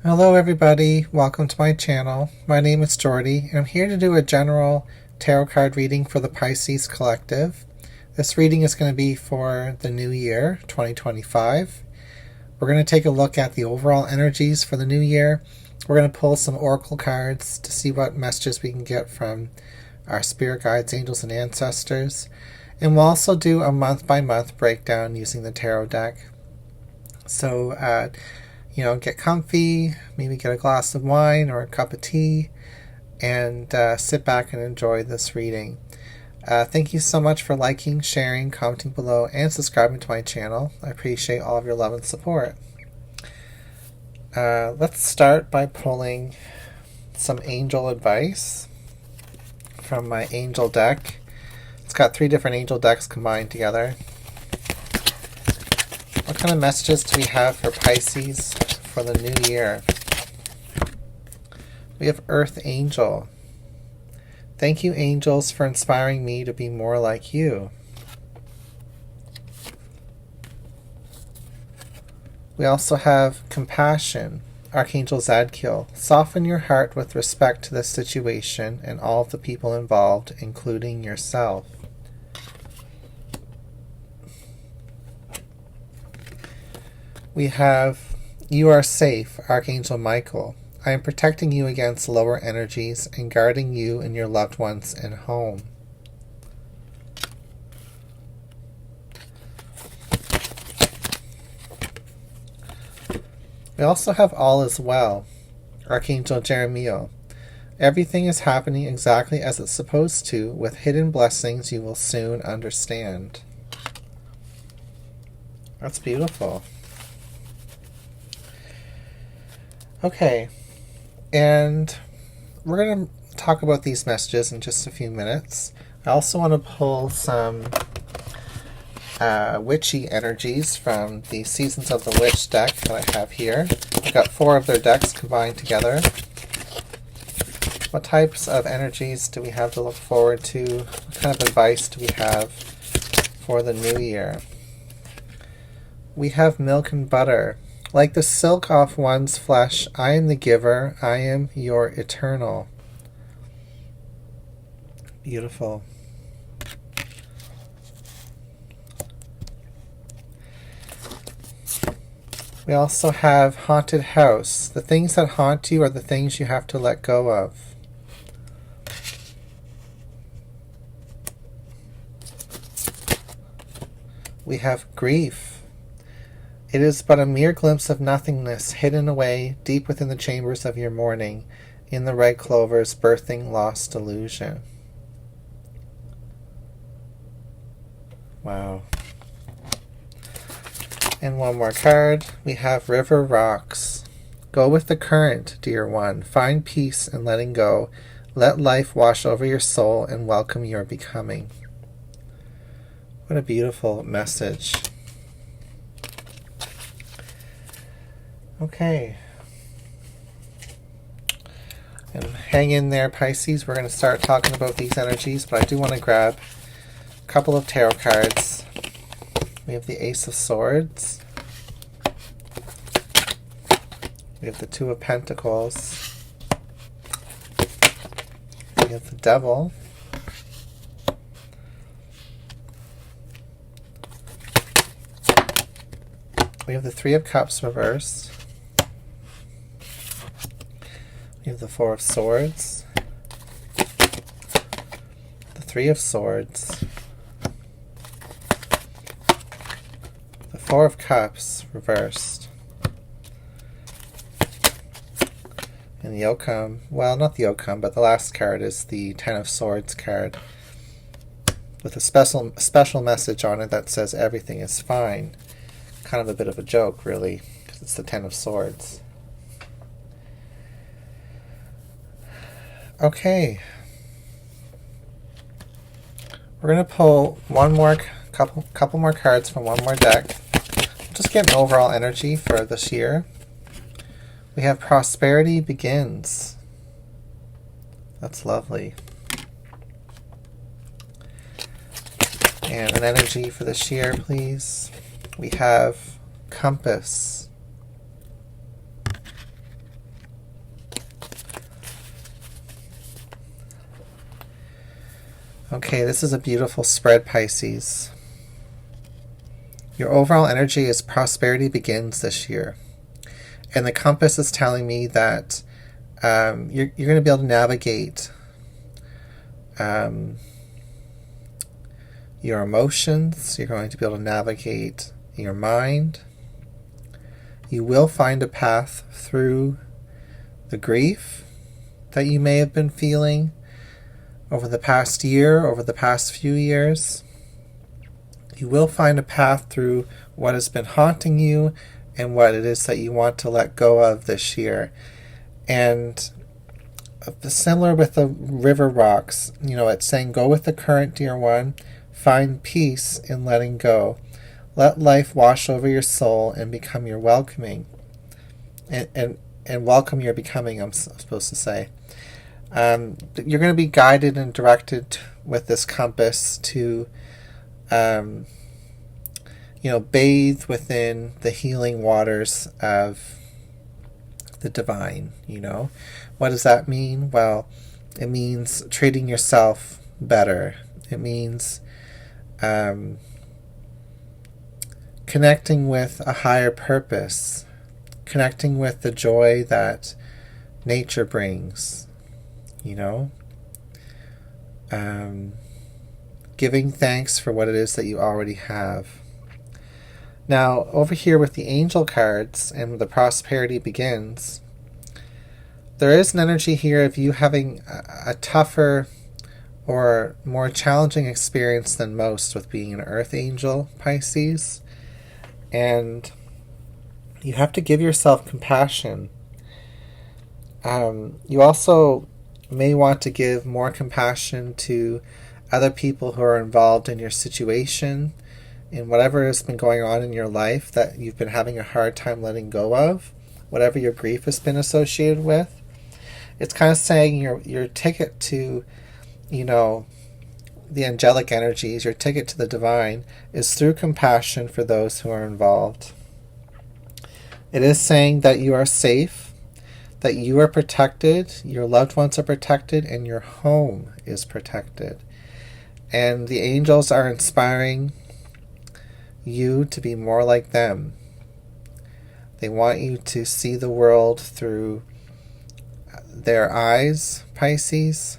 Hello everybody, welcome to my channel. My name is Jordy and I'm here to do a general tarot card reading for the Pisces Collective. This reading is going to be for the new year, 2025. We're going to take a look at the overall energies for the new year. We're going to pull some oracle cards to see what messages we can get from our spirit guides, angels, and ancestors. And we'll also do a month-by-month breakdown using the tarot deck. So, get comfy, maybe get a glass of wine or a cup of tea, and sit back and enjoy this reading. Thank you so much for liking, sharing, commenting below, and subscribing to my channel. I appreciate all of your love and support. Let's start by pulling some angel advice from my angel deck. It's got 3 different angel decks combined together. What kind of messages do we have for Pisces for the new year? We have Earth Angel. Thank you, angels, for inspiring me to be more like you. We also have Compassion. Archangel Zadkiel. Soften your heart with respect to this situation and all of the people involved, including yourself. We have You Are Safe, Archangel Michael. I am protecting you against lower energies and guarding you and your loved ones and home. We also have All Is Well, Archangel Jeremiah. Everything is happening exactly as it's supposed to, with hidden blessings you will soon understand. That's beautiful. Okay, and we're going to talk about these messages in just a few minutes. I also want to pull some witchy energies from the Seasons of the Witch deck that I have here. I've got 4 of their decks combined together. What types of energies do we have to look forward to? What kind of advice do we have for the new year? We have Milk and Butter. Like the silk off one's flesh, I am the giver, I am your eternal. Beautiful. We also have Haunted House. The things that haunt you are the things you have to let go of. We have Grief. It is but a mere glimpse of nothingness hidden away deep within the chambers of your mourning, in the red clovers birthing lost illusion. Wow. And one more card. We have River Rocks. Go with the current, dear one. Find peace in letting go. Let life wash over your soul and welcome your becoming. What a beautiful message. Okay. And hang in there, Pisces. We're going to start talking about these energies, but I do want to grab a couple of tarot cards. We have the Ace of Swords. We have the 2 of Pentacles. We have the Devil. We have the 3 of Cups reversed. We have the 4 of Swords, the 3 of Swords, the 4 of Cups reversed, and the outcome, well, not the outcome, but the last card is the 10 of Swords card with a special message on it that says everything is fine. Kind of a bit of a joke, really, because it's the 10 of Swords. Okay, we're going to pull couple more cards from one more deck. Just get an overall energy for this year. We have Prosperity Begins. That's lovely. And an energy for this year, please. We have Compass. Okay, this is a beautiful spread, Pisces. Your overall energy is prosperity begins this year. And the compass is telling me that you're going to be able to navigate your emotions. You're going to be able to navigate your mind. You will find a path through the grief that you may have been feeling over the past year, over the past few years. You will find a path through what has been haunting you and what it is that you want to let go of this year. And similar with the river rocks, it's saying go with the current, dear one. Find peace in letting go. Let life wash over your soul and become your welcoming. And welcome your becoming, I'm supposed to say. You're going to be guided and directed with this compass to bathe within the healing waters of the divine. What does that mean? Well, it means treating yourself better. It means connecting with a higher purpose, connecting with the joy that nature brings, giving thanks for what it is that you already have. Now, over here with the angel cards and the prosperity begins, there is an energy here of you having a tougher or more challenging experience than most with being an earth angel, Pisces. And you have to give yourself compassion. You also may want to give more compassion to other people who are involved in your situation, in whatever has been going on in your life that you've been having a hard time letting go of, whatever your grief has been associated with. It's kind of saying your ticket to, the angelic energies, your ticket to the divine, is through compassion for those who are involved. It is saying that you are safe, that you are protected, your loved ones are protected, and your home is protected. And the angels are inspiring you to be more like them. They want you to see the world through their eyes, Pisces.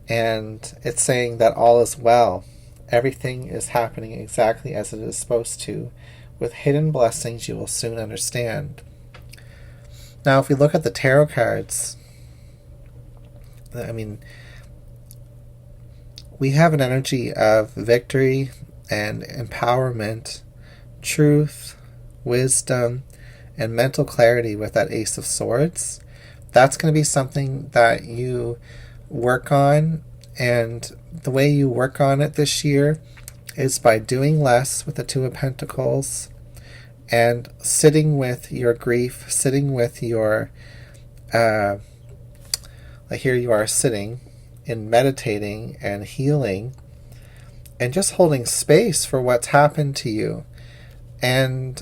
And it's saying that all is well. Everything is happening exactly as it is supposed to. With hidden blessings you will soon understand. Now, if we look at the tarot cards, we have an energy of victory and empowerment, truth, wisdom, and mental clarity with that Ace of Swords. That's going to be something that you work on, and the way you work on it this year is by doing less with the Two of Pentacles and sitting with your grief, sitting with your here you are sitting and meditating and healing and just holding space for what's happened to you, and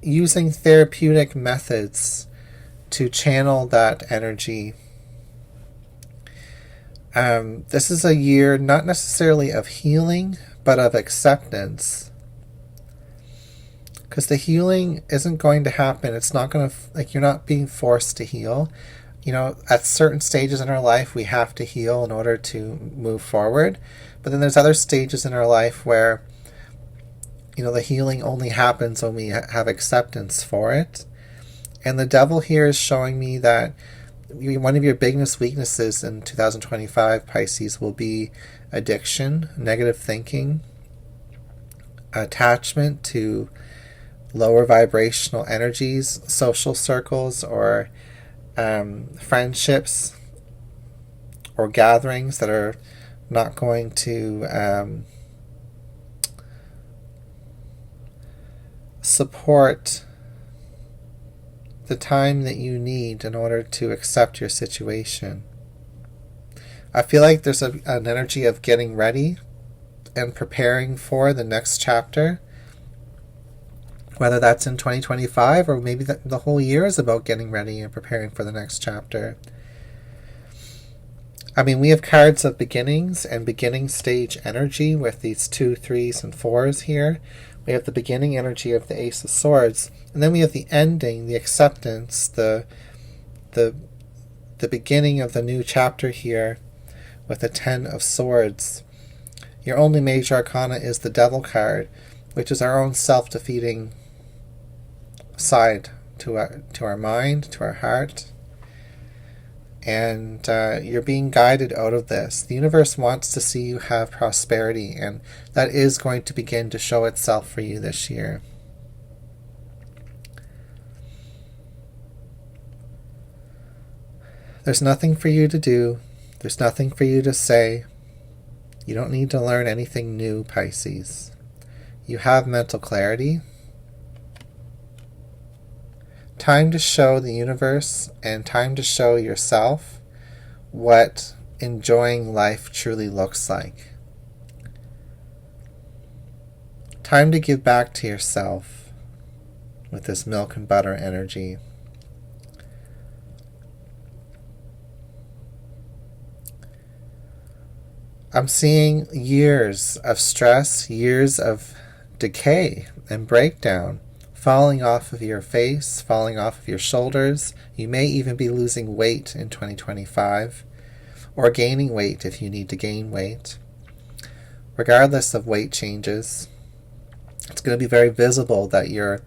using therapeutic methods to channel that energy. This is a year not necessarily of healing, but of acceptance. Because the healing isn't going to happen. It's not going to, you're not being forced to heal. At certain stages in our life, we have to heal in order to move forward. But then there's other stages in our life where, the healing only happens when we have acceptance for it. And the devil here is showing me that one of your biggest weaknesses in 2025, Pisces, will be addiction, negative thinking, attachment to lower vibrational energies, social circles, or friendships or gatherings that are not going to support the time that you need in order to accept your situation. I feel like there's an energy of getting ready and preparing for the next chapter, whether that's in 2025 or maybe the whole year is about getting ready and preparing for the next chapter. I mean, we have cards of beginnings and beginning stage energy with these 2, 3s, and 4s here. We have the beginning energy of the Ace of Swords, and then we have the ending, the acceptance, the beginning of the new chapter here with the 10 of Swords. Your only major arcana is the Devil card, which is our own self-defeating side to our mind, to our heart. And you're being guided out of this. The universe wants to see you have prosperity, and that is going to begin to show itself for you this year. There's nothing for you to do. There's nothing for you to say. You don't need to learn anything new, Pisces. You have mental clarity. Time to show the universe and time to show yourself what enjoying life truly looks like. Time to give back to yourself with this milk and butter energy. I'm seeing years of stress, years of decay and breakdown falling off of your face, falling off of your shoulders. You may even be losing weight in 2025, or gaining weight if you need to gain weight. Regardless of weight changes, it's going to be very visible that you're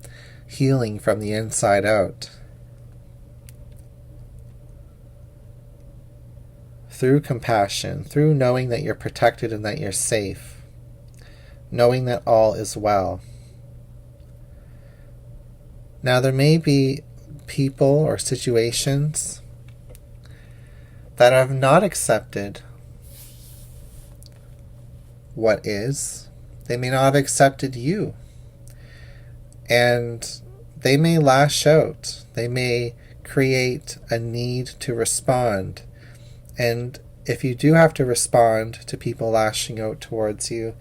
healing from the inside out. Through compassion, through knowing that you're protected and that you're safe, knowing that all is well. Now, there may be people or situations that have not accepted what is. They may not have accepted you. And they may lash out. They may create a need to respond. And if you do have to respond to people lashing out towards you,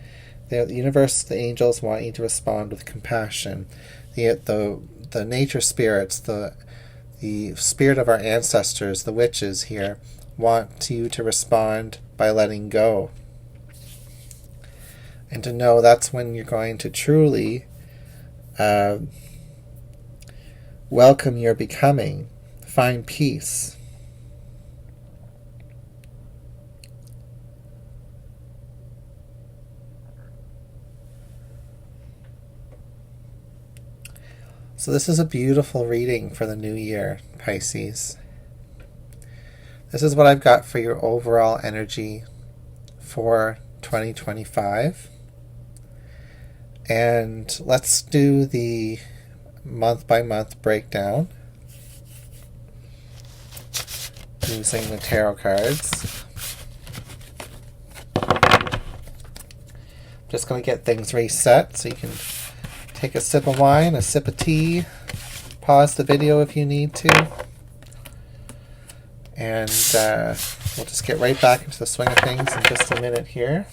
the universe, the angels want you to respond with compassion. The nature spirits, the spirit of our ancestors, the witches here, want you to respond by letting go. And to know that's when you're going to truly welcome your becoming, find peace. So this is a beautiful reading for the new year, Pisces. This is what I've got for your overall energy for 2025. And let's do the month-by-month breakdown using the tarot cards. Just going to get things reset so you can take a sip of wine, a sip of tea, pause the video if you need to, and we'll just get right back into the swing of things in just a minute here.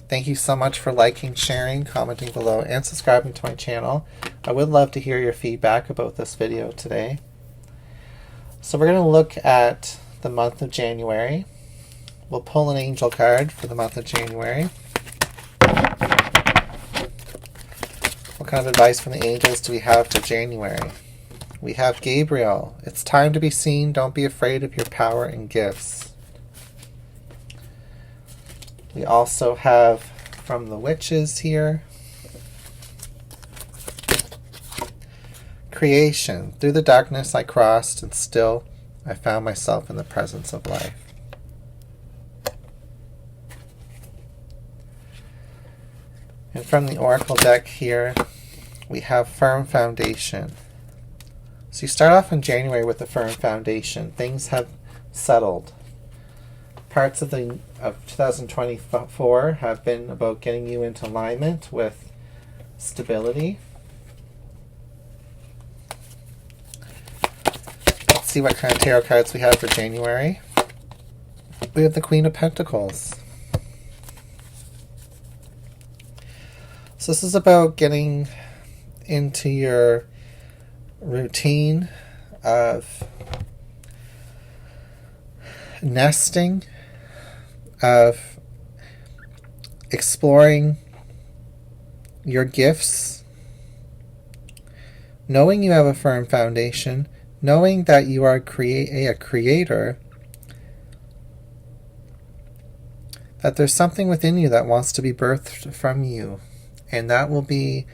Thank you so much for liking, sharing, commenting below, and subscribing to my channel. I would love to hear your feedback about this video today. So we're going to look at the month of January. We'll pull an angel card for the month of January. What kind of advice from the angels do we have for January? We have Gabriel. It's time to be seen. Don't be afraid of your power and gifts. We also have from the witches here, creation. Through the darkness I crossed, and still I found myself in the presence of life. And from the oracle deck here, we have firm foundation. So you start off in January with a firm foundation. Things have settled. Parts of 2024 have been about getting you into alignment with stability. Let's see what kind of tarot cards we have for January. We have the Queen of Pentacles. So this is about getting into your routine of nesting, of exploring your gifts, knowing you have a firm foundation, knowing that you are a creator, that there's something within you that wants to be birthed from you, and that will be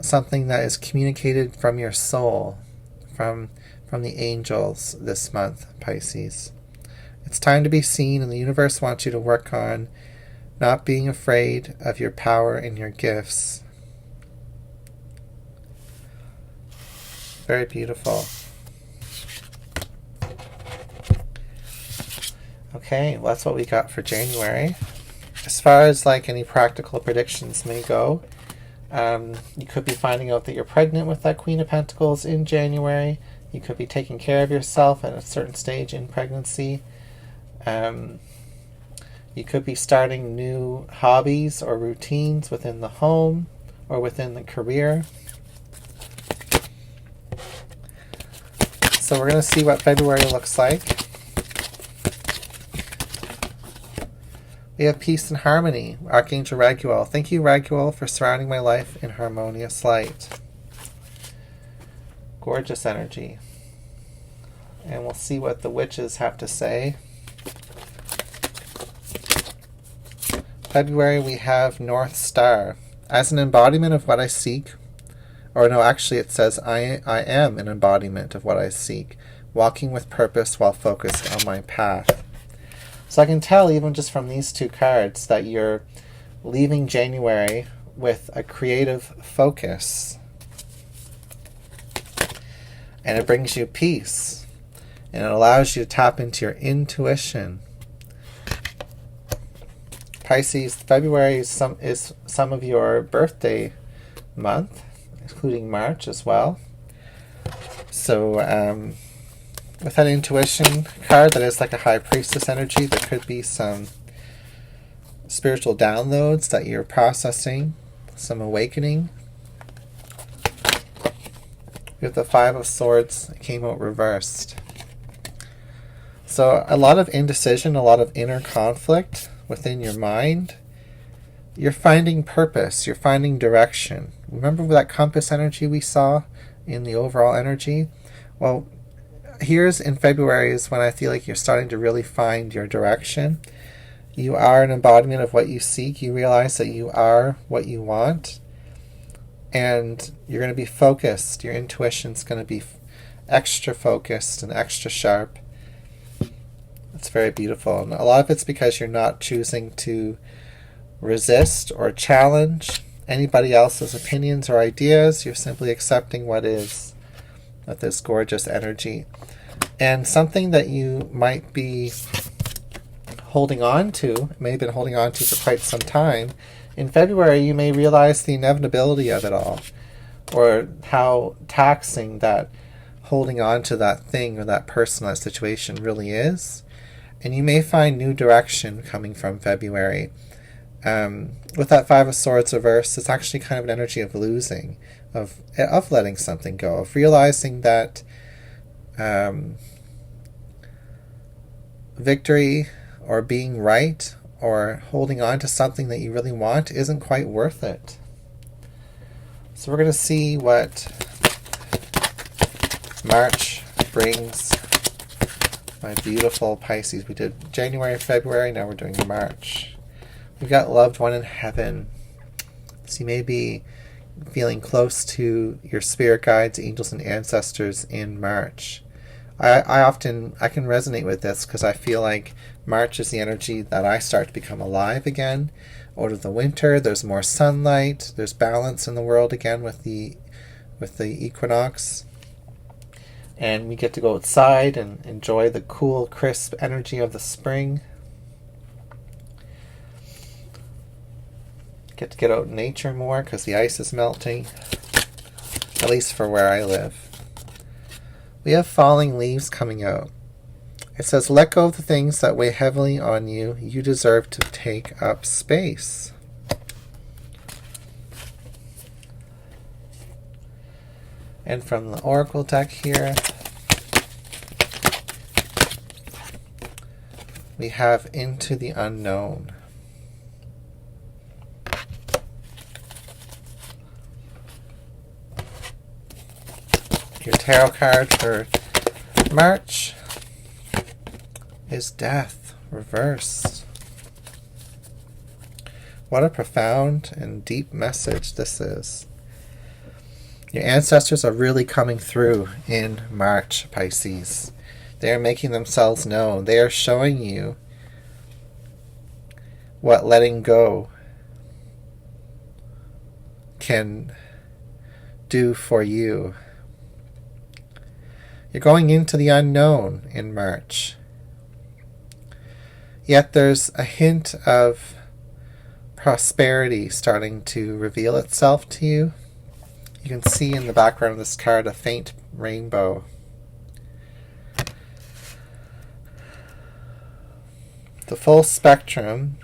something that is communicated from your soul, from the angels this month, Pisces. It's time to be seen, and the universe wants you to work on not being afraid of your power and your gifts. Very beautiful. Okay, well, that's what we got for January. As far as like any practical predictions may go, you could be finding out that you're pregnant with that Queen of Pentacles in January. You could be taking care of yourself at a certain stage in pregnancy. You could be starting new hobbies or routines within the home or within the career. So we're going to see what February looks like. We have peace and harmony. Archangel Raguel. Thank you, Raguel, for surrounding my life in harmonious light. Gorgeous energy. And we'll see what the witches have to say. February, we have North Star. As an embodiment of what I seek, or no, actually it says, I am an embodiment of what I seek, walking with purpose while focused on my path. So I can tell, even just from these two cards, that you're leaving January with a creative focus. And it brings you peace. And it allows you to tap into your intuition. Pisces, February is some of your birthday month, including March as well. So with that intuition card that is like a high priestess energy, there could be some spiritual downloads that you're processing, some awakening. We have the Five of Swords. It came out reversed. So a lot of indecision, a lot of inner conflict within your mind. You're finding purpose. You're finding direction. Remember that compass energy we saw in the overall energy? Well, here's in February is when I feel like you're starting to really find your direction. You are an embodiment of what you seek. You realize that you are what you want. And you're going to be focused. Your intuition's going to be extra focused and extra sharp. It's very beautiful. And a lot of it's because you're not choosing to resist or challenge anybody else's opinions or ideas. You're simply accepting what is with this gorgeous energy. And something that you might be holding on to, may have been holding on to for quite some time, in February you may realize the inevitability of it all, or how taxing that holding on to that thing or that person or that situation really is. And you may find new direction coming from February. With that Five of Swords reversed, it's actually kind of an energy of losing, of letting something go, of realizing that victory or being right or holding on to something that you really want isn't quite worth it. So we're going to see what March brings. My beautiful Pisces. We did January, February, now we're doing March. We've got loved one in heaven. So you may be feeling close to your spirit guides, angels, and ancestors in March. I can resonate with this because I feel like March is the energy that I start to become alive again. Out of the winter, there's more sunlight, there's balance in the world again with the equinox. And we get to go outside and enjoy the cool, crisp energy of the spring. Get to get out in nature more because the ice is melting, at least for where I live. We have falling leaves coming out. It says, let go of the things that weigh heavily on you. You deserve to take up space. And from the Oracle deck here, we have into the unknown. Your tarot card for March is Death, reversed. What a profound and deep message this is. Your ancestors are really coming through in March, Pisces. They are making themselves known. They are showing you what letting go can do for you. You're going into the unknown in March. Yet there's a hint of prosperity starting to reveal itself to you. You can see in the background of this card a faint rainbow. The full spectrum,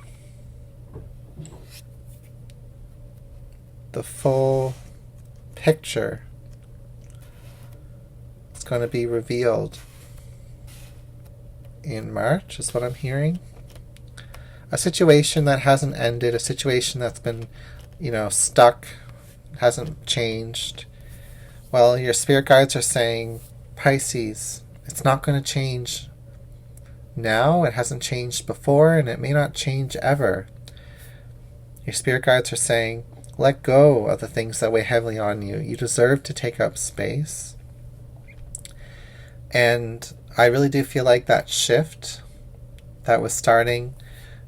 the full picture is going to be revealed in March, is what I'm hearing. A situation that hasn't ended, a situation that's been, stuck, hasn't changed. Well, your spirit guides are saying, Pisces, it's not going to change now. It hasn't changed before, and it may not change ever. Your spirit guides are saying, let go of the things that weigh heavily on you. You deserve to take up space. And I really do feel like that shift that was starting,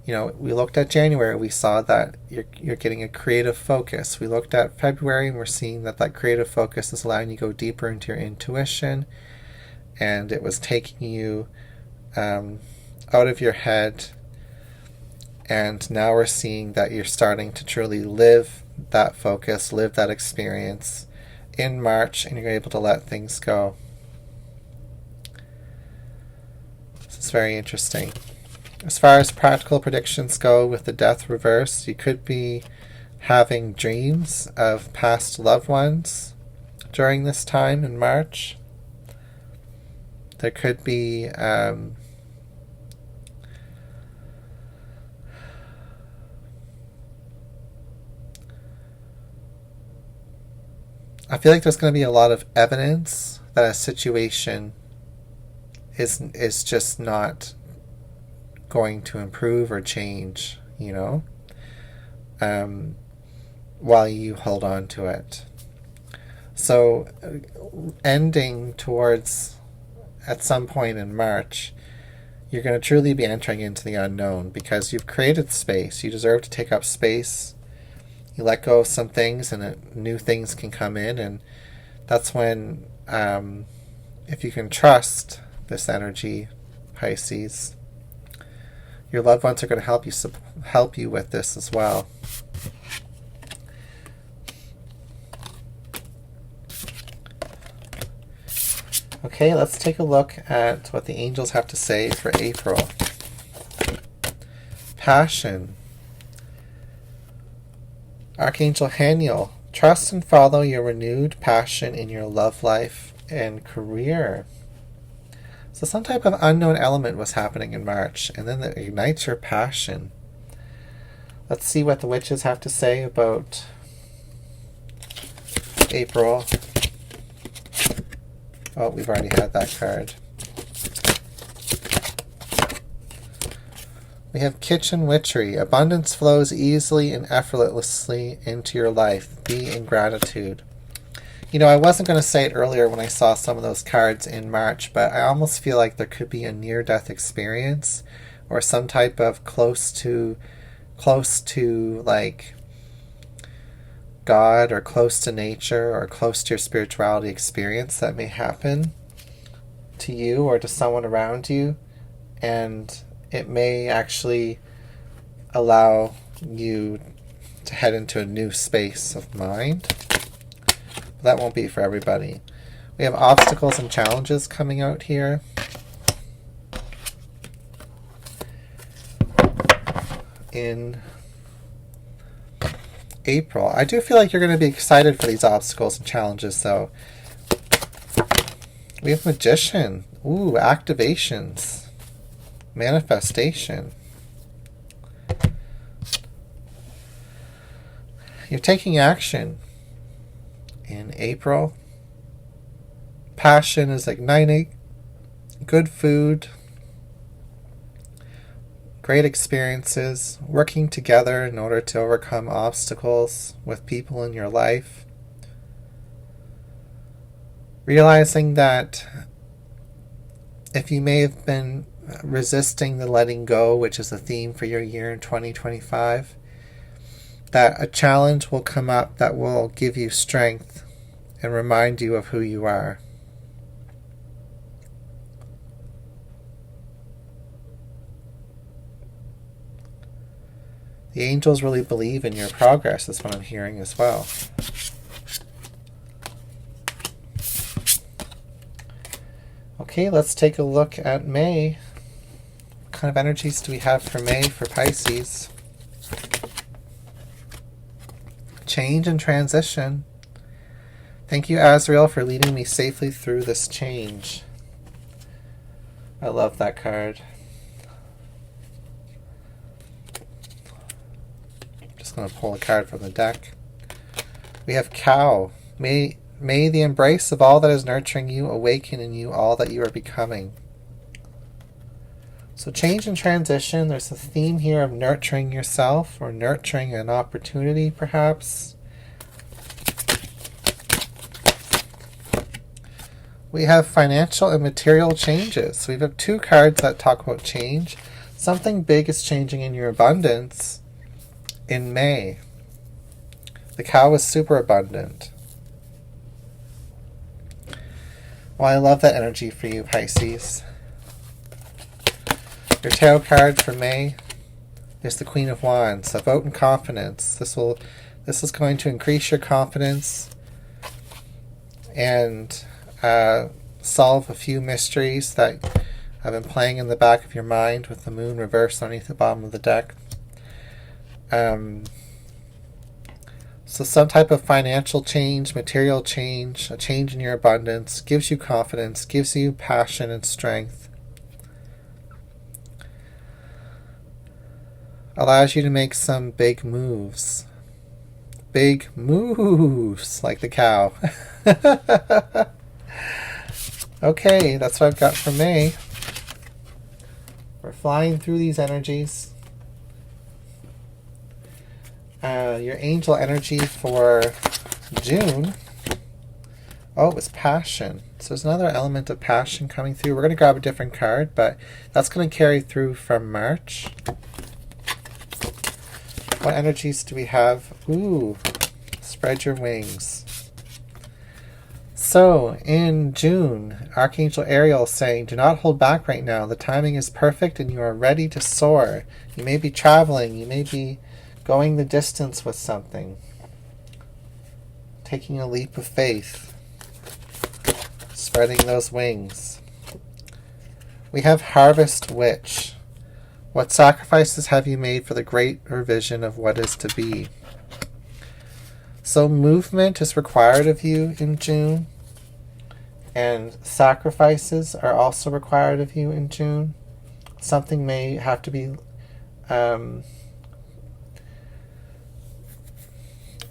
we looked at January, we saw that you're getting a creative focus. We looked at February, and we're seeing that creative focus is allowing you to go deeper into your intuition, and it was taking you out of your head. And now we're seeing that you're starting to truly live that focus, live that experience in March, and you're able to let things go. It's very interesting. As far as practical predictions go with the Death reverse, you could be having dreams of past loved ones during this time in March. There could be I feel like there's going to be a lot of evidence that a situation is just not going to improve or change, while you hold on to it. So ending towards, at some point in March, you're going to truly be entering into the unknown because you've created space. You deserve to take up space. You let go of some things, and new things can come in, and that's when, if you can trust this energy, Pisces, your loved ones are going to help you with this as well. Okay, let's take a look at what the angels have to say for April. Passion. Archangel Haniel, trust and follow your renewed passion in your love life and career. So some type of unknown element was happening in March, and then it ignites your passion. Let's see what the witches have to say about April. Oh, we've already had that card. We have kitchen witchery. Abundance flows easily and effortlessly into your life. Be in gratitude. I wasn't going to say it earlier when I saw some of those cards in March, but I almost feel like there could be a near-death experience or some type of close to like God or close to nature or close to your spirituality experience that may happen to you or to someone around you, and it may actually allow you to head into a new space of mind. That won't be for everybody. We have obstacles and challenges coming out here. In April. I do feel like you're going to be excited for these obstacles and challenges, though. We have Magician. Ooh, activations. Manifestation. You're taking action in April. Passion is igniting. Good food. Great experiences. Working together in order to overcome obstacles with people in your life. Realizing that if you may have been resisting the letting go, which is a theme for your year in 2025, that a challenge will come up that will give you strength and remind you of who you are. The angels really believe in your progress, is what I'm hearing as well. Okay, let's take a look at May. What kind of energies do we have for May for Pisces? Change and transition. Thank you, Azrael, for leading me safely through this change. I love that card. Just going to pull a card from the deck. We have Cow. May the embrace of all that is nurturing you awaken in you all that you are becoming. So change and transition, there's a theme here of nurturing yourself or nurturing an opportunity perhaps. We have financial and material changes. So we have two cards that talk about change. Something big is changing in your abundance in May. The Cow is super abundant. Well, I love that energy for you, Pisces. Your tarot card for May is the Queen of Wands. A vote in confidence. This is going to increase your confidence and solve a few mysteries that have been playing in the back of your mind with the moon reversed underneath the bottom of the deck. So some type of financial change, material change, a change in your abundance, gives you confidence, gives you passion and strength. Allows you to make some big moves. Big moves, like the Cow. Okay, that's what I've got for May. We're flying through these energies. Your angel energy for June. Oh, it was passion. So there's another element of passion coming through. We're going to grab a different card, but that's going to carry through from March. What energies do we have? Ooh, spread your wings. So, in June, Archangel Ariel is saying, do not hold back right now. The timing is perfect and you are ready to soar. You may be traveling. You may be going the distance with something. Taking a leap of faith. Spreading those wings. We have Harvest Witch. What sacrifices have you made for the greater vision of what is to be? So movement is required of you in June. And sacrifices are also required of you in June. Something may have to be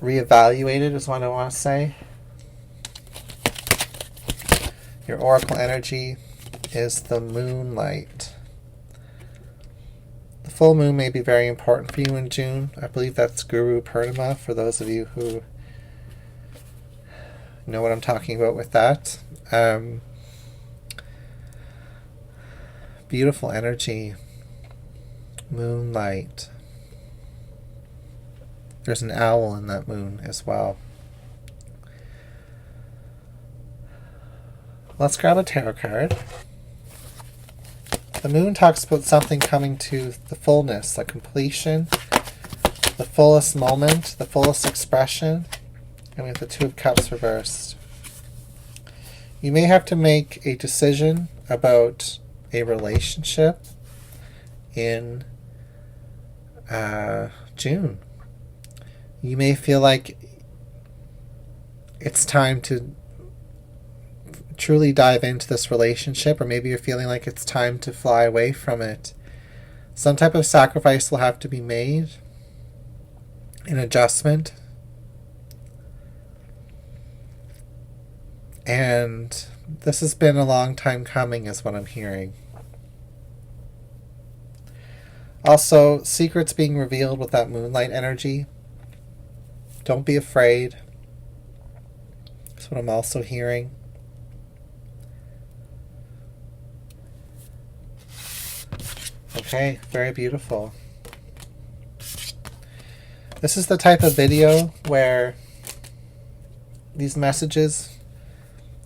reevaluated is what I want to say. Your oracle energy is the moonlight. The full moon may be very important for you in June. I believe that's Guru Purnima for those of you who know what I'm talking about with that. Beautiful energy. Moonlight. There's an owl in that moon as well. Let's grab a tarot card. The moon talks about something coming to the fullness, the completion, the fullest moment, the fullest expression. And we have the Two of Cups reversed. You may have to make a decision about a relationship in June. You may feel like it's time to truly dive into this relationship, or maybe you're feeling like it's time to fly away from it. Some type of sacrifice will have to be made, an adjustment. And this has been a long time coming, is what I'm hearing. Also, secrets being revealed with that moonlight energy. Don't be afraid. That's what I'm also hearing. Okay, very beautiful. This is the type of video where these messages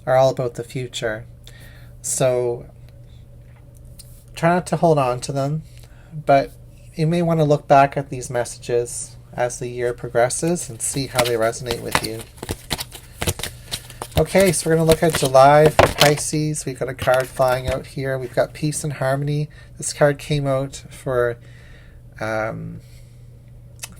are all about the future. So try not to hold on to them, but you may want to look back at these messages as the year progresses and see how they resonate with you. Okay, so we're going to look at July for Pisces. We've got a card flying out here. We've got Peace and Harmony. This card came out for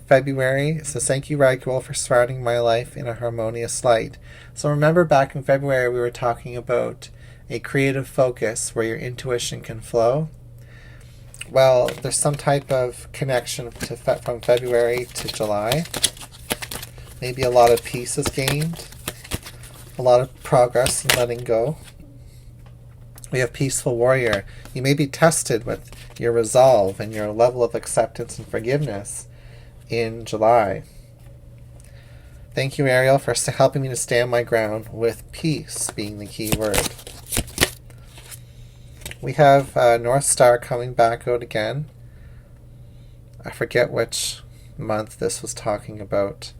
February. It says, thank you, Raguel, for surrounding my life in a harmonious light. So remember back in February we were talking about a creative focus where your intuition can flow. Well, there's some type of connection from February to July. Maybe a lot of peace is gained. A lot of progress in letting go. We have Peaceful Warrior. You may be tested with your resolve and your level of acceptance and forgiveness in July. Thank you, Ariel, for helping me to stand my ground, with peace being the key word. We have North Star coming back out again. I forget which month this was talking about,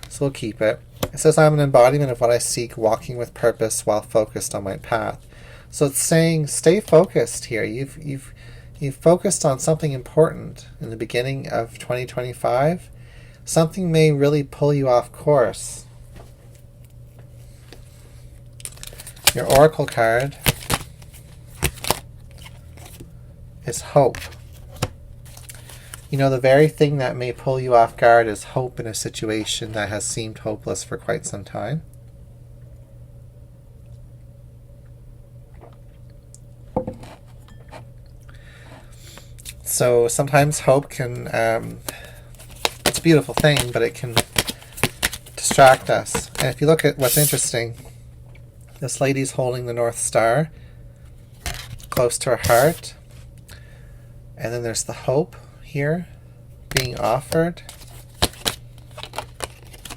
so we'll keep it. It says, I'm an embodiment of what I seek, walking with purpose while focused on my path. So it's saying, stay focused here. You've focused on something important in the beginning of 2025. Something may really pull you off course. Your oracle card is hope. You know, the very thing that may pull you off guard is hope in a situation that has seemed hopeless for quite some time. So sometimes hope can, it's a beautiful thing, but it can distract us. And if you look at what's interesting, this lady's holding the North Star close to her heart. And then there's the hope here being offered.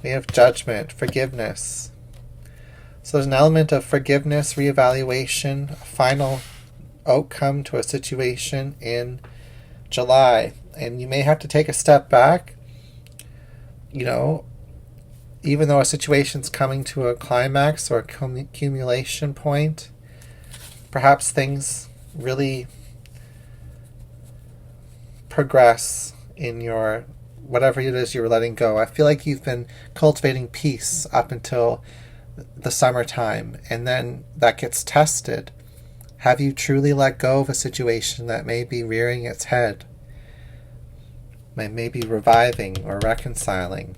We have judgment, forgiveness. So there's an element of forgiveness, reevaluation, a final outcome to a situation in July. And you may have to take a step back. You know, even though a situation's coming to a climax or a accumulation point, perhaps things really progress in your whatever it is you're letting go. I feel like you've been cultivating peace up until the summertime, and then that gets tested. Have you truly let go of a situation that may be rearing its head, may be reviving or reconciling?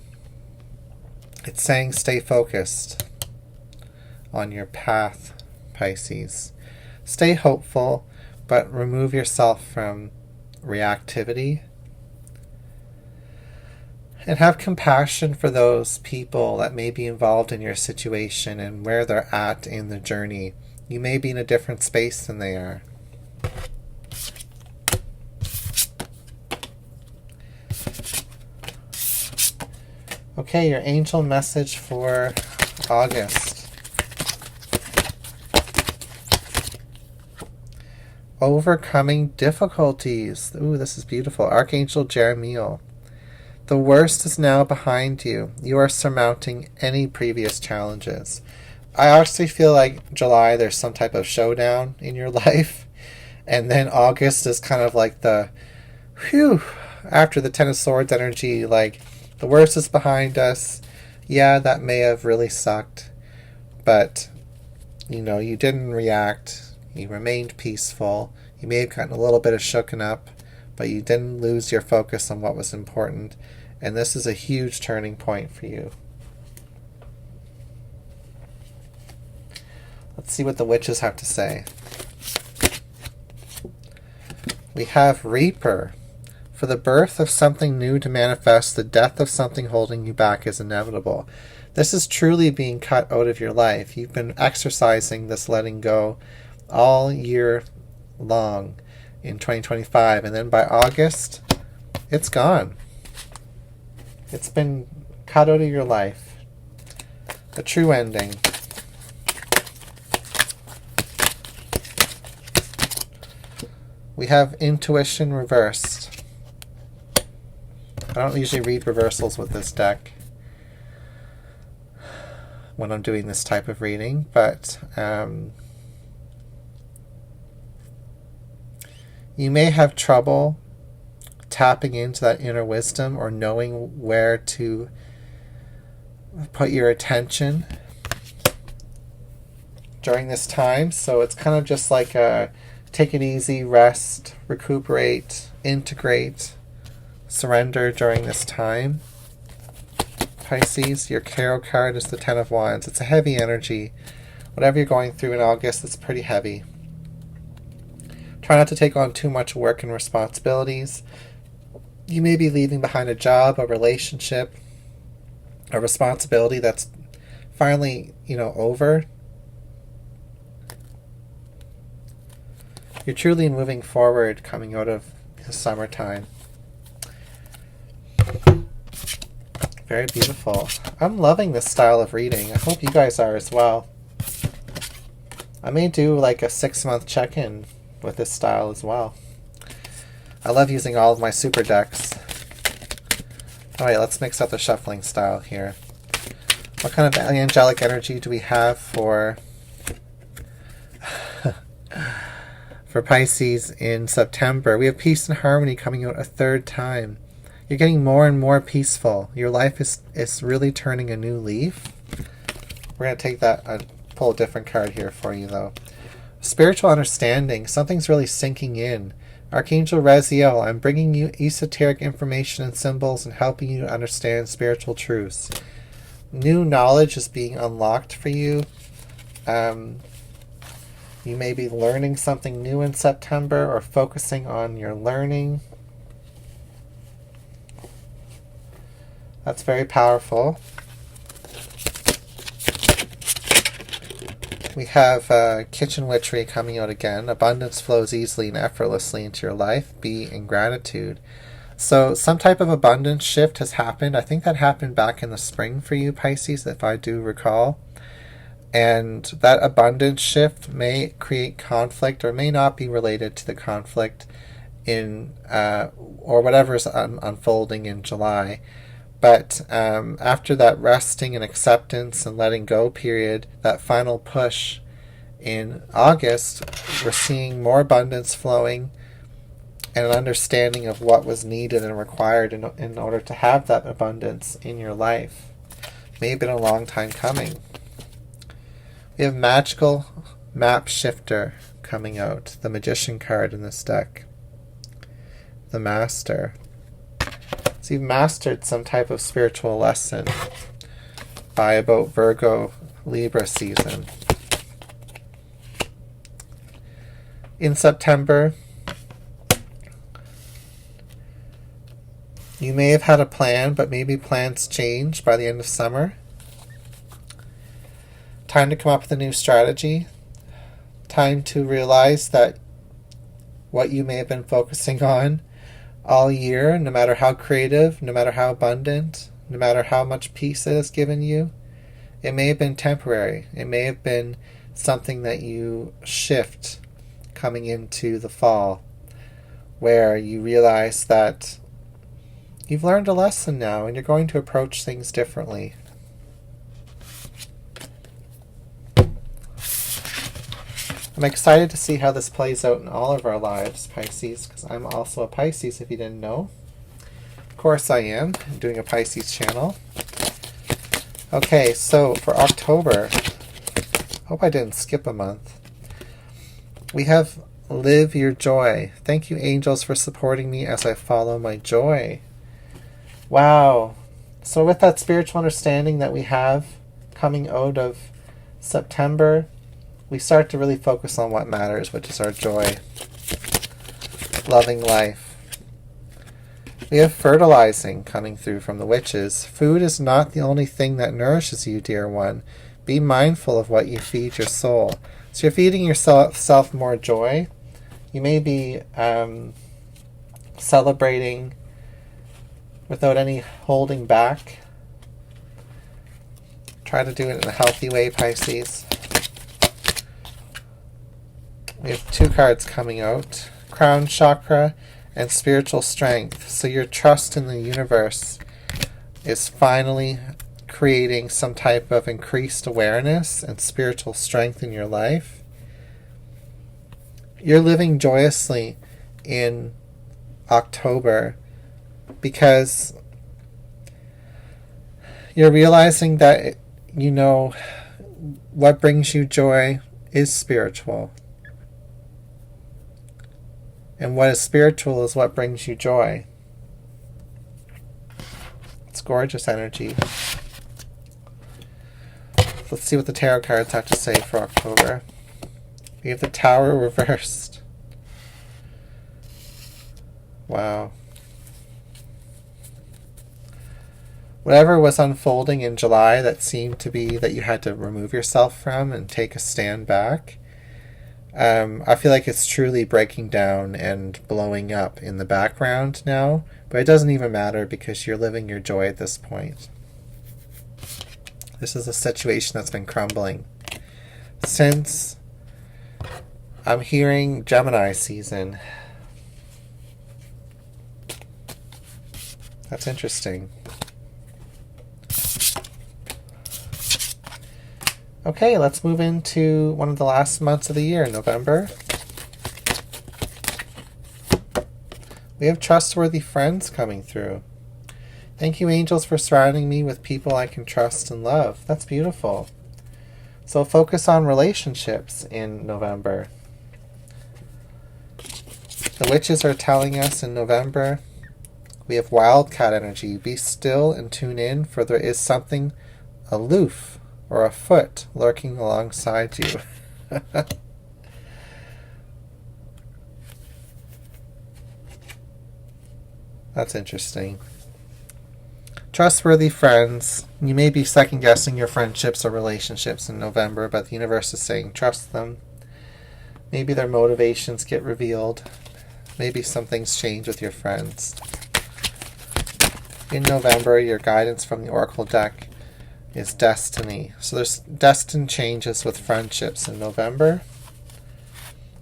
It's saying stay focused on your path, Pisces. Stay hopeful, but remove yourself from reactivity, and have compassion for those people that may be involved in your situation and where they're at in the journey. You may be in a different space than they are. Okay, your angel message for August. Overcoming difficulties. Ooh, this is beautiful. Archangel Jeremiel. The worst is now behind you. You are surmounting any previous challenges. I actually feel like July there's some type of showdown in your life. And then August is kind of like the, whew, after the Ten of Swords energy, like the worst is behind us. Yeah, that may have really sucked. But, you know, you didn't react. You remained peaceful. You may have gotten a little bit of shooken up, but you didn't lose your focus on what was important. And this is a huge turning point for you. Let's see what the witches have to say. We have Reaper. For the birth of something new to manifest, the death of something holding you back is inevitable. This is truly being cut out of your life. You've been exercising this letting go all year long in 2025, and then by August, it's gone. It's been cut out of your life. A true ending. We have Intuition reversed. I don't usually read reversals with this deck when I'm doing this type of reading, but you may have trouble tapping into that inner wisdom or knowing where to put your attention during this time. So it's kind of just like a take it easy, rest, recuperate, integrate, surrender during this time. Pisces, your tarot card is the Ten of Wands. It's a heavy energy. Whatever you're going through in August, it's pretty heavy. Try not to take on too much work and responsibilities. You may be leaving behind a job, a relationship, a responsibility that's finally, over. You're truly moving forward coming out of the summertime. Very beautiful. I'm loving this style of reading. I hope you guys are as well. I may do like a 6-month check-in with this style as well. I love using all of my super decks. Alright, let's mix up the shuffling style here. What kind of angelic energy do we have for for Pisces in September? We have peace and harmony coming out a third time. You're getting more and more peaceful. Your life is really turning a new leaf. We're going to take that, pull a different card here for you though. Spiritual understanding. Something's really sinking in. Archangel Raziel, I'm bringing you esoteric information and symbols and helping you to understand spiritual truths. New knowledge is being unlocked for you. You may be learning something new in September or focusing on your learning. That's very powerful. We have kitchen witchery coming out again. Abundance flows easily and effortlessly into your life. Be in gratitude. So some type of abundance shift has happened. I think that happened back in the spring for you, Pisces, if I do recall. And that abundance shift may create conflict or may not be related to the conflict in or whatever is unfolding in July. But after that resting and acceptance and letting go period, that final push in August, we're seeing more abundance flowing and an understanding of what was needed and required in order to have that abundance in your life. May have been a long time coming. We have Magical Map Shifter coming out, the Magician card in this deck. The Master. So you've mastered some type of spiritual lesson by about Virgo, Libra season. In September, you may have had a plan, but maybe plans change by the end of summer. Time to come up with a new strategy. Time to realize that what you may have been focusing on all year, no matter how creative, no matter how abundant, no matter how much peace it has given you, it may have been temporary. It may have been something that you shift coming into the fall, where you realize that you've learned a lesson now and you're going to approach things differently. I'm excited to see how this plays out in all of our lives, Pisces, because I'm also a Pisces, if you didn't know. Of course I am. I'm doing a Pisces channel. Okay, so for October, hope I didn't skip a month. We have Live Your Joy. Thank you, angels, for supporting me as I follow my joy. Wow. So with that spiritual understanding that we have coming out of September, we start to really focus on what matters, which is our joy, loving life. We have fertilizing coming through from the witches. Food is not the only thing that nourishes you, dear one. Be mindful of what you feed your soul. So you're feeding yourself more joy. You may be celebrating without any holding back. Try to do it in a healthy way, Pisces. We have 2 cards coming out. Crown Chakra and spiritual strength. So your trust in the universe is finally creating some type of increased awareness and spiritual strength in your life. You're living joyously in October because you're realizing that you know what brings you joy is spiritual. And what is spiritual is what brings you joy. It's gorgeous energy. Let's see what the tarot cards have to say for October. We have the Tower reversed. Wow. Whatever was unfolding in July that seemed to be that you had to remove yourself from and take a stand back, I feel like it's truly breaking down and blowing up in the background now, but it doesn't even matter because you're living your joy at this point. This is a situation that's been crumbling since I'm hearing Gemini season. That's interesting. Okay, let's move into one of the last months of the year, November. We have trustworthy friends coming through. Thank you, angels, for surrounding me with people I can trust and love. That's beautiful. So focus on relationships in November. The witches are telling us in November, we have wildcat energy. Be still and tune in, for there is something aloof or afoot lurking alongside you. That's interesting. Trustworthy friends. You may be second-guessing your friendships or relationships in November, but the universe is saying trust them. Maybe their motivations get revealed. Maybe some things change with your friends. In November, your guidance from the Oracle deck is destiny. So there's destined changes with friendships in November.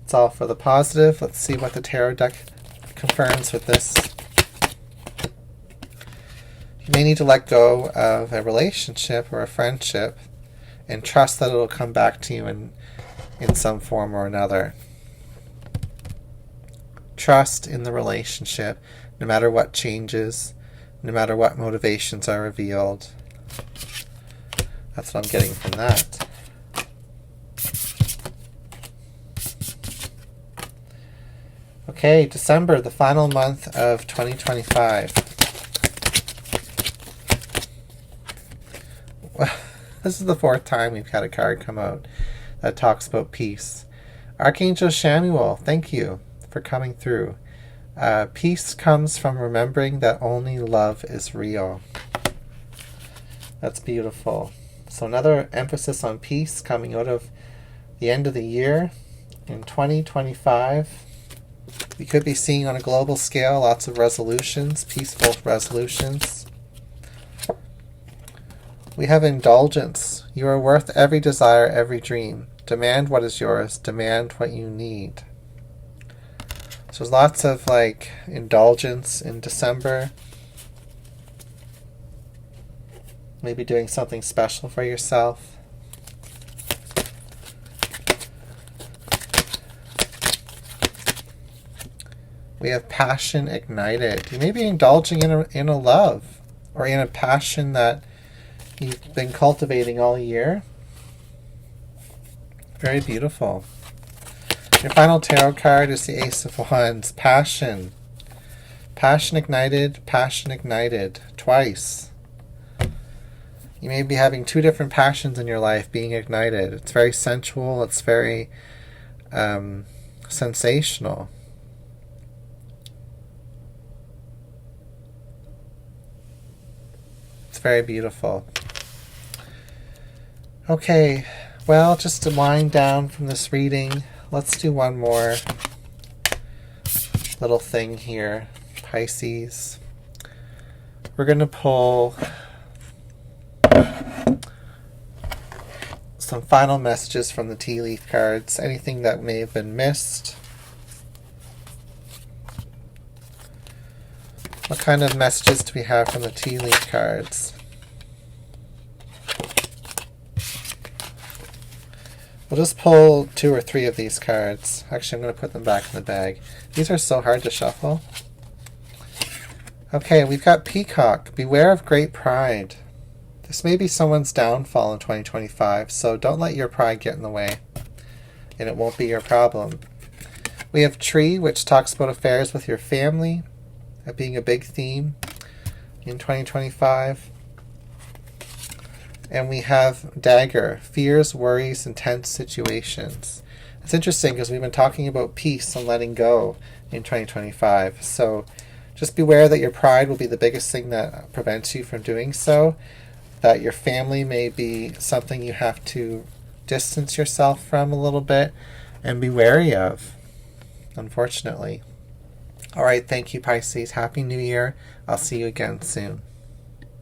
It's all for the positive. Let's see what the tarot deck confirms with this. You may need to let go of a relationship or a friendship and trust that it will come back to you in some form or another. Trust in the relationship, no matter what changes, no matter what motivations are revealed. That's what I'm getting from that. Okay, December, the final month of 2025. Well, this is the 4th time we've had a card come out that talks about peace. Archangel Shamuel, thank you for coming through. Peace comes from remembering that only love is real. That's beautiful. So another emphasis on peace coming out of the end of the year in 2025. We could be seeing on a global scale lots of resolutions, peaceful resolutions. We have indulgence. You are worth every desire, every dream. Demand what is yours. Demand what you need. So there's lots of indulgence in December. Maybe doing something special for yourself. We have passion ignited. You may be indulging in a love or in a passion that you've been cultivating all year. Very beautiful. Your final tarot card is the Ace of Wands. Passion. Passion ignited, twice. You may be having two different passions in your life being ignited. It's very sensual. It's very sensational. It's very beautiful. Okay, well, just to wind down from this reading, let's do one more little thing here, Pisces. We're going to pull some final messages from the tea leaf cards, anything that may have been missed. What kind of messages do we have from the tea leaf cards? We'll just pull 2 or 3 of these cards. Actually, I'm going to put them back in the bag. These are so hard to shuffle. Okay, we've got Peacock. Beware of great pride. This may be someone's downfall in 2025, so don't let your pride get in the way, and it won't be your problem. We have Tree, which talks about affairs with your family, that being a big theme in 2025. And we have Dagger, fears, worries, and tense situations. It's interesting because we've been talking about peace and letting go in 2025, so just beware that your pride will be the biggest thing that prevents you from doing so, that your family may be something you have to distance yourself from a little bit and be wary of, unfortunately. All right, thank you, Pisces. Happy New Year. I'll see you again soon.